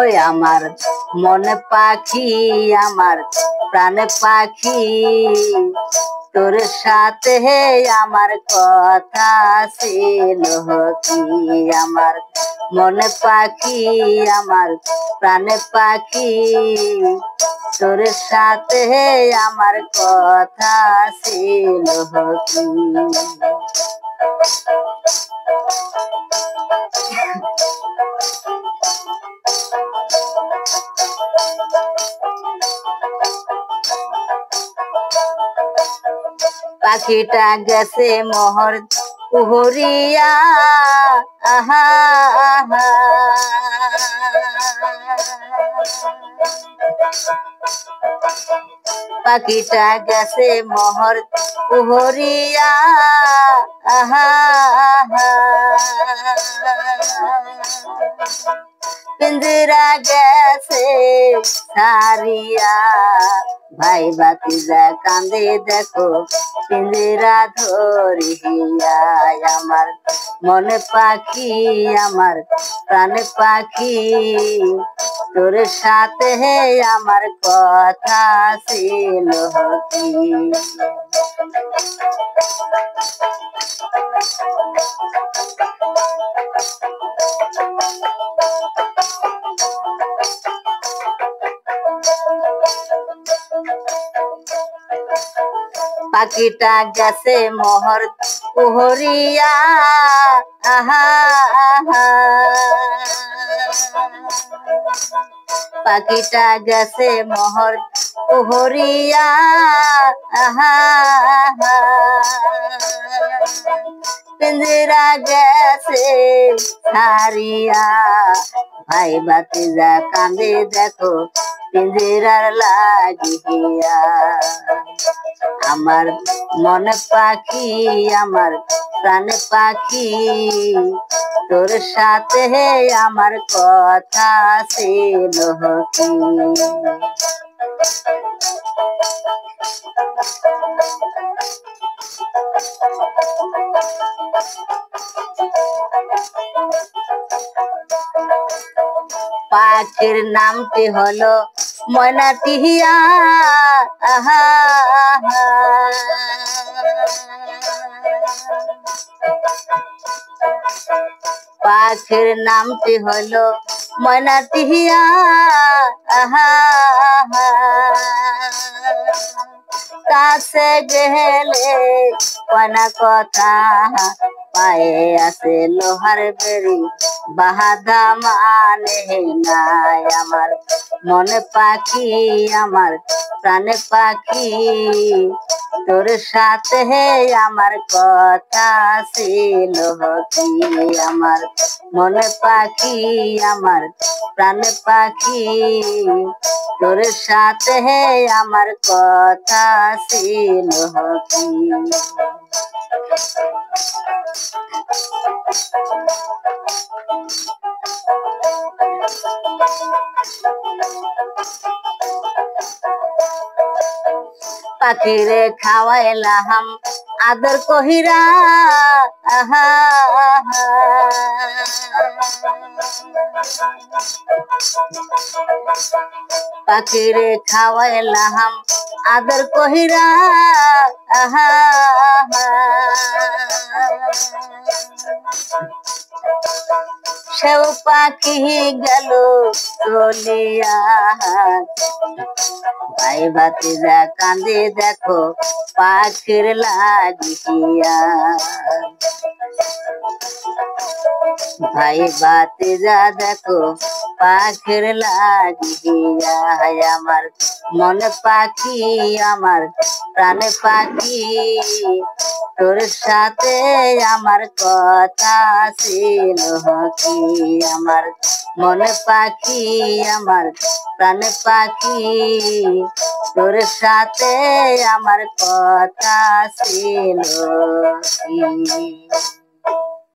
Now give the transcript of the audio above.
ওই আমার মন পাখি, আমার প্রাণ পাখি, তোর সাথে আমার কথা ছিল কি? আমার মন পাখি, আমার প্রাণ পাখি, তোর সাথে আমার কথা ছিল কি? পাখিটা গেছে মোহর উহরিয়া, আহা আহা, পাখিটা গেছে মোহর উহরিয়া, আহা আহা, পিঞ্জরা গেছে ছাড়িয়া, ভাই ভাতিজা কান্দে দেখো পিঞ্জরা ধরিয়া। আমার মন পাখি, আমার প্রাণ পাখি, তোর সাথে আমার কথা ছিল কি? পাখিটা গেছে মোহর উহরিয়া, আহা আহা, পাখিটা গেছে মোহর উহরিয়া, আহা আহা, পিঞ্জরা গেছে ছাড়িয়া, ভাই ভাতিজা কান্দে দেখো পিঞ্জরার লাগিয়া। আমার মন পাখি, আমার প্রাণ পাখি, তোর সাথে আমার কথা ছিল কি? পাখির নামটি হলো ময়না টিহিয়া, আহা আহা, পাখির নামটি হলো ময়না টিহিয়া, আহা আহা, কাছে গেলে কয়না কথা, পায়ে আছে লোহার বেড়ি, বাহাদা মানে নাই। আমার মন পাখি, আমার প্রাণ পাখি, তোর সাথে আমার কথা ছিল কি? আমার মন পাখি, আমার প্রাণ পাখি, তোর সাথে আমার কথা ছিল কি? পাখিরে খাওয়াইলাম আদর কহিরা, আহা আহা, পাখিরে খাওয়াইলাম আদর কহিরা, আহা আহা, সেও পাখি গেল চলিয়া, ভাই ভাতিজা কান্দে দেখো পাখির লাগিয়া। ভাই ভাতিজা দেখো পাখির লাগিয়া। আমার মন পাখি, আমার প্রাণ পাখি, তোর সাথে আমার কথা ছিল কি? আমার মন পাখি, আমার প্রাণ পাখি, তোর সাথে আমার কথা ছিল কি?